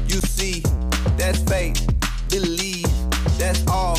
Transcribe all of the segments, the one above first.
you see. That's faith, believe, that's all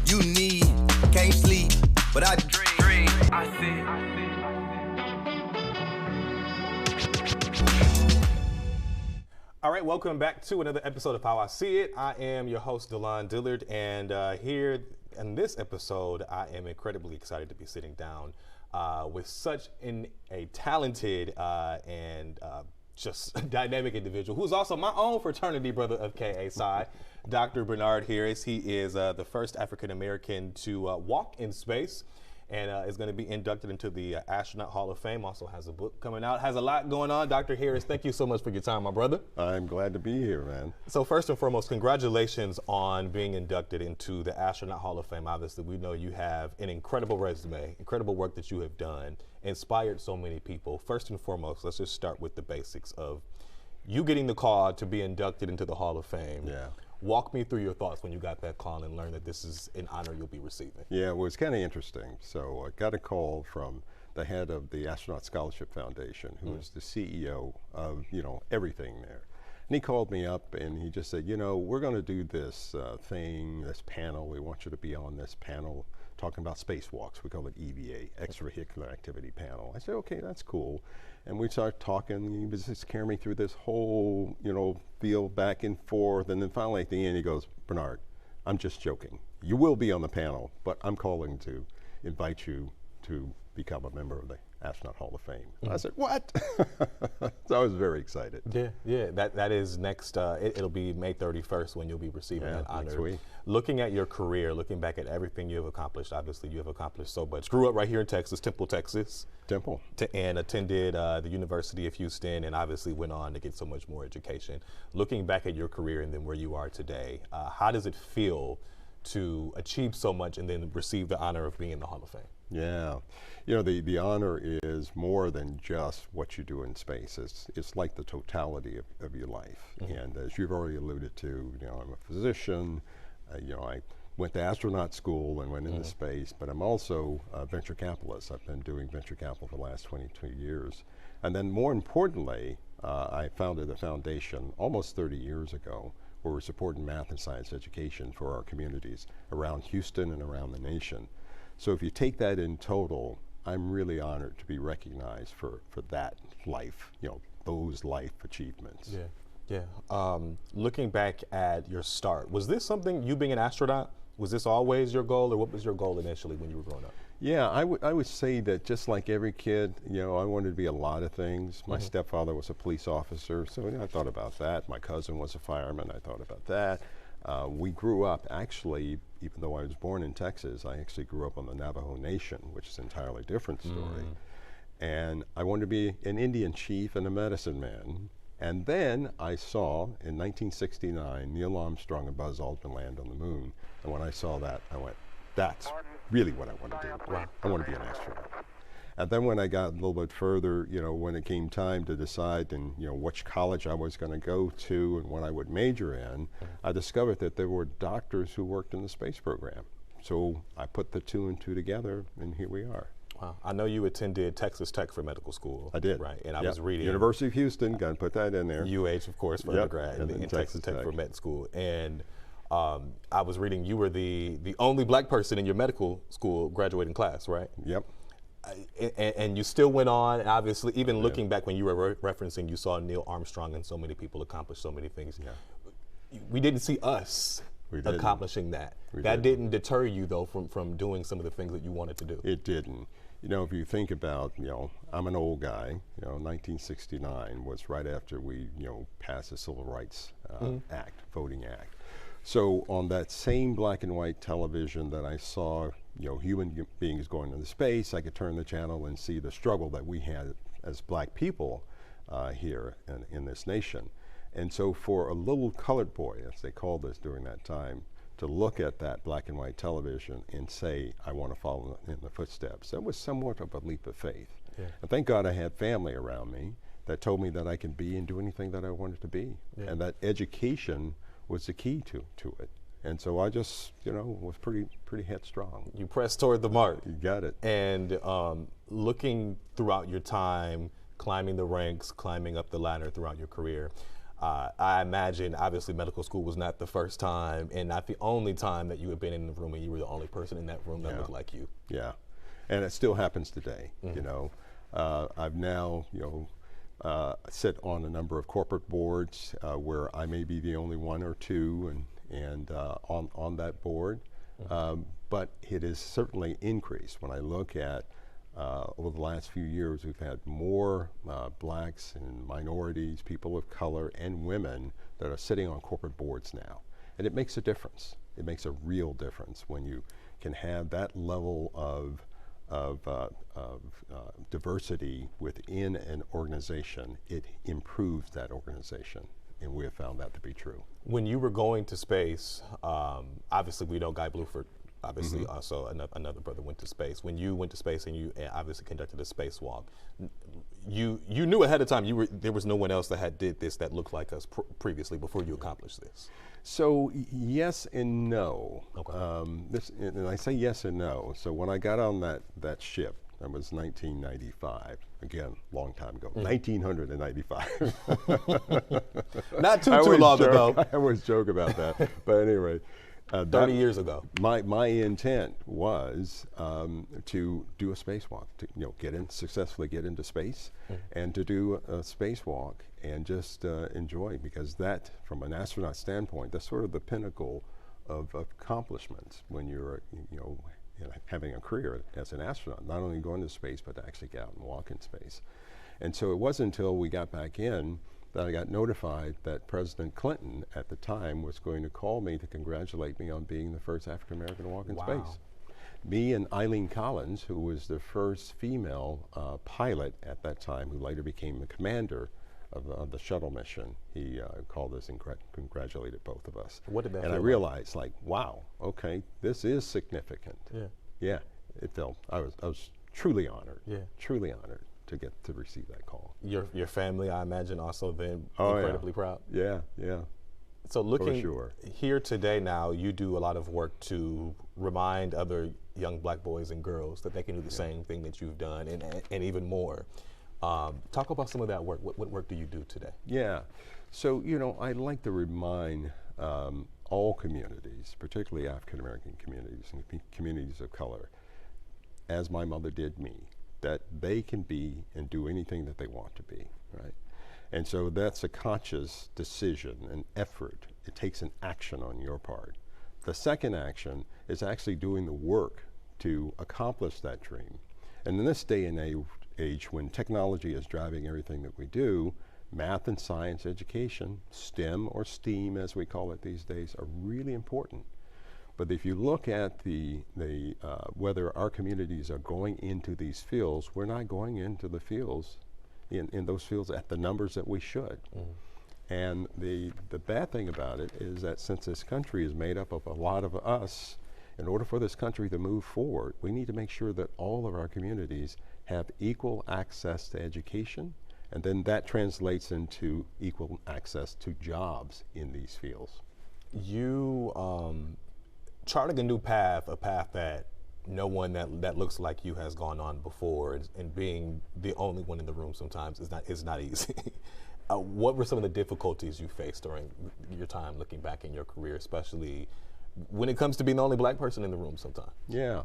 you need. Can't sleep, but I dream, I see. All right, welcome back to another episode of How I See It. I am your host, DaLaun Dillard, and here in this episode, I am incredibly excited to be sitting down with such a talented and just dynamic individual who's also my own fraternity brother of KA Psi, Dr. Bernard Harris. He is the first African American to walk in space and is going to be inducted into the Astronaut Hall of Fame. Also has a book coming out, has a lot going on. Dr. Harris, thank you so much for your time, my brother. I'm glad to be here, man. So first and foremost, congratulations on being inducted into the Astronaut Hall of Fame. Obviously, we know you have an incredible resume, incredible work that you have done, inspired so many people. First and foremost, let's just start with the basics of you getting the call to be inducted into the Hall of Fame. Yeah. Walk me through your thoughts when you got that call and learned that this is an honor you'll be receiving. Yeah, well, it's kind of interesting. So I got a call from the head of the Astronaut Scholarship Foundation, who is the CEO of, everything there. And he called me up and he just said, we're going to do this thing, this panel. We want you to be on this panel talking about spacewalks. We call it EVA, Extravehicular Activity Panel. I said, okay, that's cool. And we started talking. He was just carrying me through this whole, field back and forth. And then finally at the end, he goes, Bernard, I'm just joking. You will be on the panel, but I'm calling to invite you to become a member of the Astronaut Hall of Fame. I said, what? So I was very excited. Yeah, that is next, it'll be May 31st when you'll be receiving that honor. Next week. Looking at your career, looking back at everything you have accomplished, obviously you have accomplished so much. Grew up right here in Texas, Temple, Texas. And attended the University of Houston and obviously went on to get so much more education. Looking back at your career and then where you are today, how does it feel to achieve so much and then receive the honor of being in the Hall of Fame? Yeah, the honor is more than just what you do in space. It's like the totality of your life. And as you've already alluded to, I'm a physician. I went to astronaut school and went into space, but I'm also a venture capitalist. I've been doing venture capital for the last 22 years. And then more importantly, I founded a foundation almost 30 years ago where we're supporting math and science education for our communities around Houston and around the nation. So if you take that in total, I'm really honored to be recognized for that life, those life achievements. Yeah. Looking back at your start, was this something, you being an astronaut, was this always your goal, or what was your goal initially when you were growing up? Yeah, I would say that just like every kid, I wanted to be a lot of things. My stepfather was a police officer, so I thought about that. My cousin was a fireman, I thought about that. We grew up, actually, even though I was born in Texas, I actually grew up on the Navajo Nation, which is an entirely different story. And I wanted to be an Indian chief and a medicine man. And then I saw, in 1969, Neil Armstrong and Buzz Aldrin land on the moon. And when I saw that, I went, that's really what I want to do. I want to be an astronaut. And then when I got a little bit further, when it came time to decide and, which college I was going to go to and what I would major in, I discovered that there were doctors who worked in the space program. So I put the two and two together, and here we are. Wow. I know you attended Texas Tech for medical school. I did. Right, and I was reading. University of Houston, got to put that in there. UH, of course, for undergrad, and then Texas Tech for med school. And I was reading you were the only black person in your medical school graduating class, right? Yep. And you still went on, and obviously, even looking back when you were referencing, you saw Neil Armstrong and so many people accomplish so many things. Yeah. We didn't see us accomplishing that. That didn't deter you, though, from doing some of the things that you wanted to do. It didn't. If you think about, I'm an old guy, 1969 was right after we, passed the Civil Rights Act, Voting Act. So on that same black and white television that I saw, human beings going into space, I could turn the channel and see the struggle that we had as black people here in this nation. And so for a little colored boy, as they called us during that time, to look at that black and white television and say, I want to follow in the footsteps, that was somewhat of a leap of faith. Yeah. And thank God I had family around me that told me that I could be and do anything that I wanted to be. Yeah. And that education was the key to it. And so I just, was pretty headstrong. You pressed toward the mark. You got it. And looking throughout your time, climbing the ranks, climbing up the ladder throughout your career, I imagine, obviously, medical school was not the first time and not the only time that you had been in the room and you were the only person in that room that looked like you. Yeah, and it still happens today. You know, I've now, sit on a number of corporate boards where I may be the only one or two and on that board. But it has certainly increased. When I look at over the last few years, we've had more blacks and minorities, people of color, and women that are sitting on corporate boards now. And it makes a difference. It makes a real difference when you can have that level of diversity within an organization. It improves that organization, and we have found that to be true. When you were going to space, obviously we know Guy Bluford, obviously also another brother went to space. When you went to space and you obviously conducted a spacewalk, you knew ahead of time there was no one else that did this that looked like us previously before you accomplished this. So yes and no. Okay. And I say yes and no. So when I got on that ship, that was 1995. Again, long time ago. 1995. Not too long ago. I always joke about that. But anyway, 30 years ago. My intent was to do a spacewalk, to successfully get into space, and to do a spacewalk and just enjoy, because that, from an astronaut standpoint, that's sort of the pinnacle of accomplishments when you're having a career as an astronaut, not only going to space but to actually get out and walk in space. And so it wasn't until we got back in that I got notified that President Clinton at the time was going to call me to congratulate me on being the first African American to walk in space. Me and Eileen Collins, who was the first female pilot at that time, who later became the commander of the shuttle mission, he called us and congratulated both of us. What did that feel I realized, like, wow, okay, this is significant. Yeah, it felt, I was truly honored. Truly honored to get to receive that call. Your family, I imagine, also then incredibly proud. Yeah. So looking sure. here today now, you do a lot of work to remind other young black boys and girls that they can do the same thing that you've done and even more. Talk about some of that work. What work do you do today? Yeah, so I'd like to remind all communities, particularly African American communities and communities of color, as my mother did me, that they can be and do anything that they want to be, right? And so that's a conscious decision, an effort. It takes an action on your part. The second action is actually doing the work to accomplish that dream. And in this day and age when technology is driving everything that we do, math and science education, STEM or STEAM as we call it these days, are really important. But if you look at whether our communities are going into these fields, we're not going into the fields, in those fields at the numbers that we should. And the bad thing about it is that since this country is made up of a lot of us, in order for this country to move forward, we need to make sure that all of our communities have equal access to education, and then that translates into equal access to jobs in these fields. You charting a new path, a path that no one that looks like you has gone on before, and being the only one in the room sometimes is not easy. What were some of the difficulties you faced during your time looking back in your career, especially when it comes to being the only black person in the room sometimes? Yeah.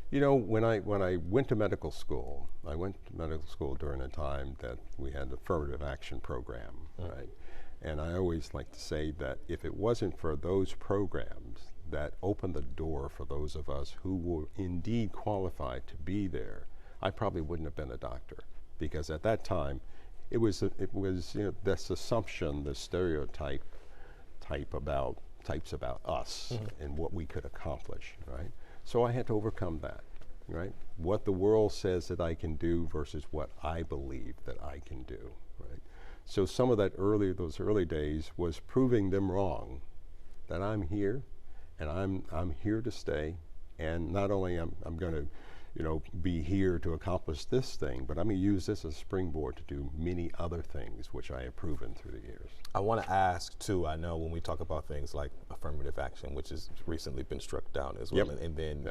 When I went to medical school, I went to medical school during a time that we had an affirmative action program, right? And I always like to say that if it wasn't for those programs that opened the door for those of us who were indeed qualified to be there, I probably wouldn't have been a doctor, because at that time it was this assumption, this stereotype about us and what we could accomplish, right? So I had to overcome that, right? What the world says that I can do versus what I believe that I can do, right? So some of those early days was proving them wrong, that I'm here and I'm here to stay, and not only I'm going to be here to accomplish this thing, but I'm going to use this as a springboard to do many other things, which I have proven through the years. I want to ask too, I know when we talk about things like affirmative action, which has recently been struck down as well, and then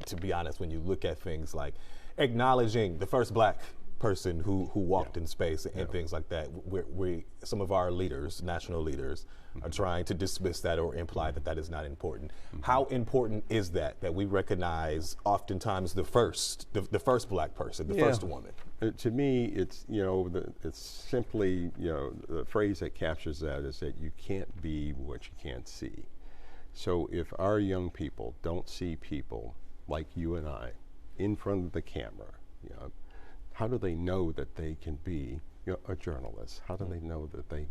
to be honest, when you look at things like acknowledging the first black person who walked in space and things like that. We some of our leaders, national leaders, are trying to dismiss that or imply that that is not important. How important is that we recognize oftentimes the first black person, the first woman? To me, it's it's simply the phrase that captures that is that you can't be what you can't see. So if our young people don't see people like you and I in front of the camera, how do they know that they can be a journalist? How do they know that they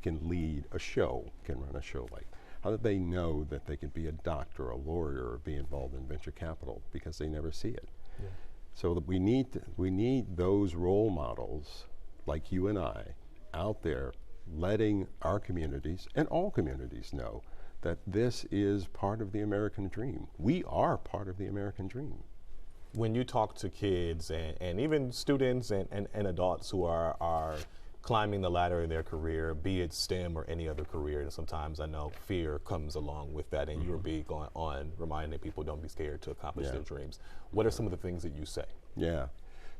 can lead a show, can run a show like? How do they know that they can be a doctor, a lawyer, or be involved in venture capital? Because they never see it. Yeah. So that we need those role models like you and I out there, letting our communities and all communities know that this is part of the American dream. We are part of the American dream. When you talk to kids and even students and adults who are climbing the ladder in their career, be it STEM or any other career, and sometimes I know fear comes along with that, and you're big on reminding people don't be scared to accomplish their dreams. What are some of the things that you say? Yeah,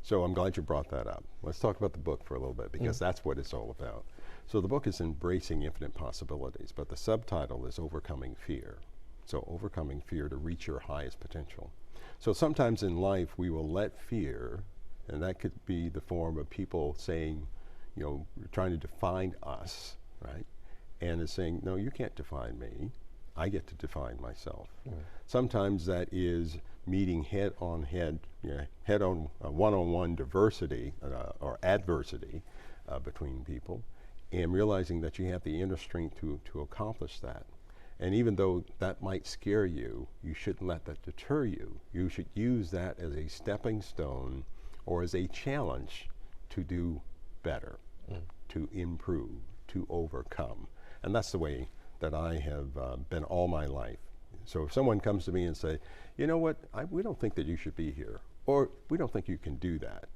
so I'm glad you brought that up. Let's talk about the book for a little bit, because that's what it's all about. So the book is Embracing Infinite Possibilities, but the subtitle is Overcoming Fear. So overcoming fear to reach your highest potential. So sometimes in life we will let fear, and that could be the form of people saying, trying to define us, right? And is saying, no, you can't define me. I get to define myself. Sometimes that is meeting one-on-one diversity or adversity between people, and realizing that you have the inner strength to accomplish that. And even though that might scare you, you shouldn't let that deter you. You should use that as a stepping stone or as a challenge to do better, to improve, to overcome. And that's the way that I have been all my life. So if someone comes to me and say, you know what, we don't think that you should be here, or we don't think you can do that.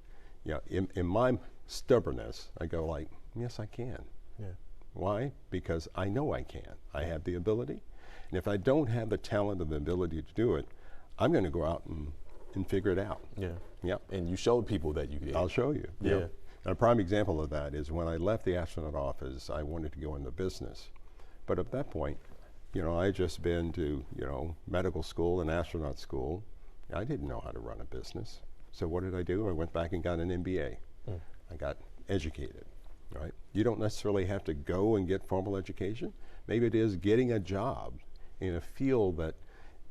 In my stubbornness, I go like, yes, I can. Yeah. Why? Because I know I can. I have the ability. And if I don't have the talent or the ability to do it, I'm going to go out and figure it out. Yeah. Yep. And you showed people that you did. I'll show you. Yeah. Yep. And a prime example of that is when I left the astronaut office, I wanted to go into business. But at that point, I had just been to, medical school and astronaut school. I didn't know how to run a business. So what did I do? I went back and got an MBA. I got educated. Right? You don't necessarily have to go and get formal education. Maybe it is getting a job in a field that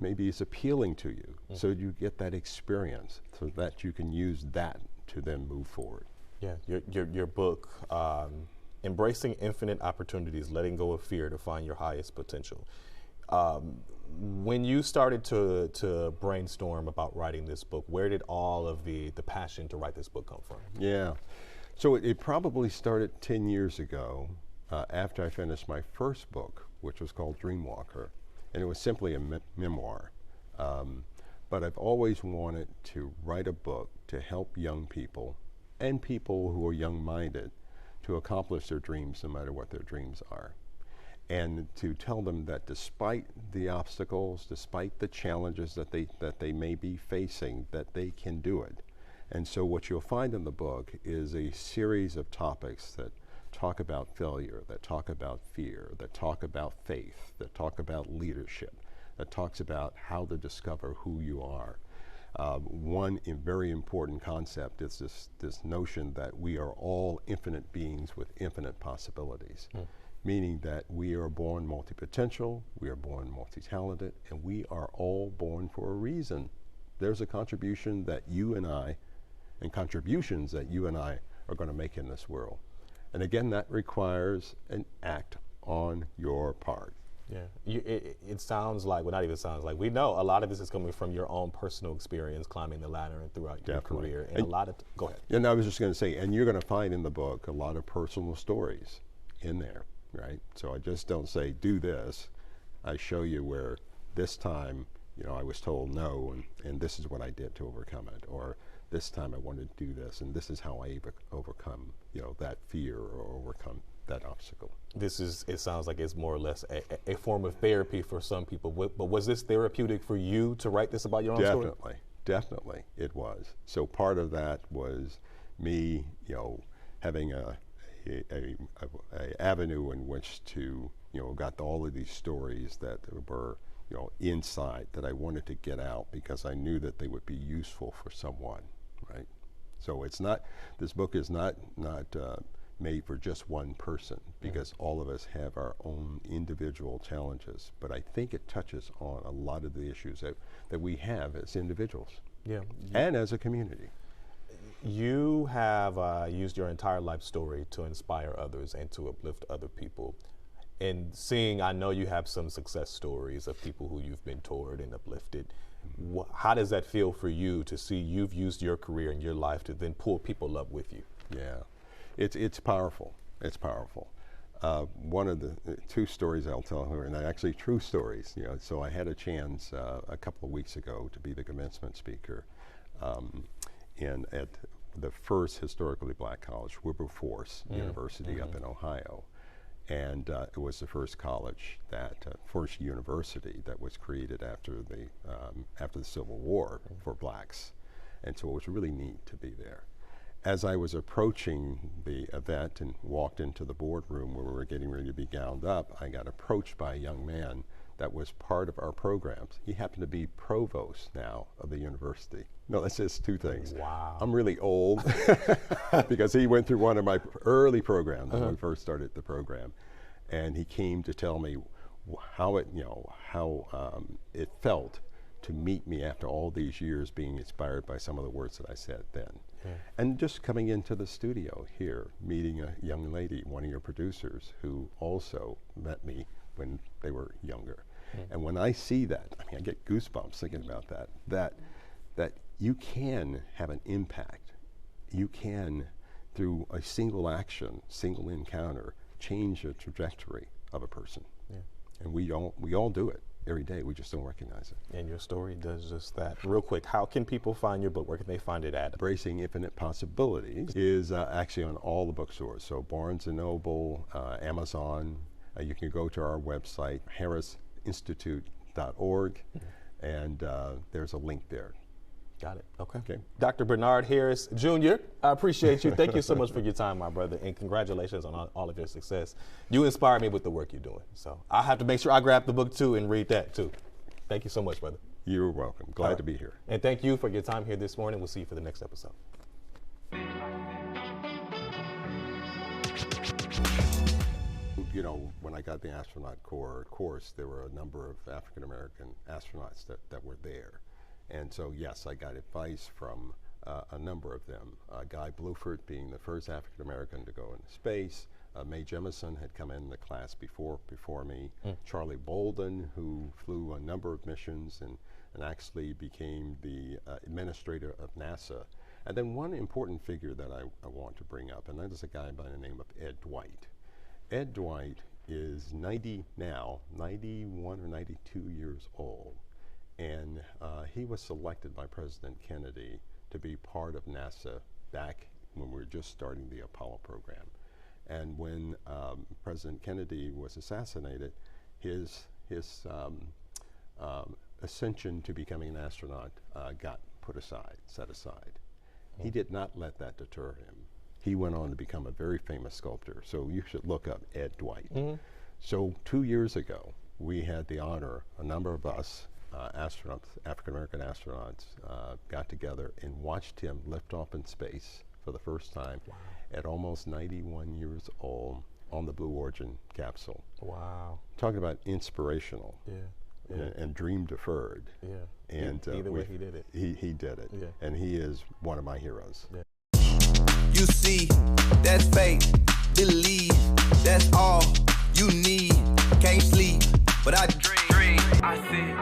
maybe is appealing to you, so you get that experience, so that you can use that to then move forward. Yeah, your book, Embracing Infinite Opportunities, Letting Go of Fear to Find Your Highest Potential. When you started to brainstorm about writing this book, where did all of the passion to write this book come from? Yeah. So it probably started 10 years ago after I finished my first book, which was called Dreamwalker, and it was simply a memoir. But I've always wanted to write a book to help young people and people who are young-minded to accomplish their dreams, no matter what their dreams are. And to tell them that despite the obstacles, despite the challenges that they may be facing, that they can do it. And so what you'll find in the book is a series of topics that talk about failure, that talk about fear, that talk about faith, that talk about leadership, that talks about how to discover who you are. One very important concept is this notion that we are all infinite beings with infinite possibilities, meaning that we are born multi-potential, we are born multi-talented, and we are all born for a reason. There's a contribution that you and I and contributions that you and I are going to make in this world. And again, that requires an act on your part. Yeah, it sounds like, well, not even sounds like, we know a lot of this is coming from your own personal experience climbing the ladder and throughout your career. And a lot of, go ahead. And I was just going to say, and you're going to find in the book a lot of personal stories in there, right? So I just don't say, do this. I show you where this time, I was told no, and this is what I did to overcome it. Or this time I wanted to do this, and this is how I overcome, that fear or overcome that obstacle. It sounds like it's more or less a form of therapy for some people. But was this therapeutic for you to write this about your own story? Definitely it was. So part of that was me, having a avenue in which to, got all of these stories that were, inside that I wanted to get out because I knew that they would be useful for someone, right? So this book is not made for just one person because all of us have our own individual challenges, but I think it touches on a lot of the issues that we have as individuals and as a community. You have used your entire life story to inspire others and to uplift other people. And I know you have some success stories of people who you've mentored and uplifted. How does that feel for you to see you've used your career and your life to then pull people up with you? Yeah, it's powerful. It's powerful. One of the two stories I'll tell her, and they're actually true stories. So I had a chance a couple of weeks ago to be the commencement speaker, at the first historically black college, Wilberforce University up in Ohio. And it was the first college first university that was created after the Civil War for blacks. And so it was really neat to be there. As I was approaching the event and walked into the boardroom where we were getting ready to be gowned up, I got approached by a young man that was part of our programs. He happened to be provost now of the university. No, that's just two things. Wow. I'm really old because he went through one of my early programs when we first started the program. And he came to tell me how it felt to meet me after all these years being inspired by some of the words that I said then. And just coming into the studio here, meeting a young lady, one of your producers, who also met me when they were younger. And when I see that, I get goosebumps thinking about that you can have an impact. You can, through a single action, single encounter, change the trajectory of a person. And we all do it every day. We just don't recognize it. And your story does just that. Real quick, how can people find your book? Where can they find it at? Embracing Infinite Possibilities is actually on all the bookstores. So Barnes & Noble, Amazon. You can go to our website, harrisinstitute.org, and there's a link there. Got it. Okay. Dr. Bernard Harris, Jr., I appreciate you. Thank you so much for your time, my brother, and congratulations on all of your success. You inspired me with the work you're doing. So I have to make sure I grab the book, too, and read that, too. Thank you so much, brother. You're welcome. Glad to be here. And thank you for your time here this morning. We'll see you for the next episode. When I got the astronaut corps course, there were a number of African-American astronauts that were there. And so, yes, I got advice from a number of them. Guy Bluford being the first African-American to go into space. Mae Jemison had come in the class before me. Charlie Bolden, who flew a number of missions and actually became the administrator of NASA. And then one important figure that I want to bring up, and that is a guy by the name of Ed Dwight. Ed Dwight is 91 or 92 years old. And he was selected by President Kennedy to be part of NASA back when we were just starting the Apollo program. And when President Kennedy was assassinated, his ascension to becoming an astronaut got set aside. He did not let that deter him. He went on to become a very famous sculptor. So you should look up Ed Dwight. So 2 years ago, we had the honor, a number of us, astronauts, African-American astronauts, got together and watched him lift off in space for the first time at almost 91 years old on the Blue Origin capsule. Wow. Talking about inspirational and dream deferred. And either way, he did it. He did it. And he is one of my heroes. You see, that's faith, believe, that's all you need. Can't sleep, but I dream. I see.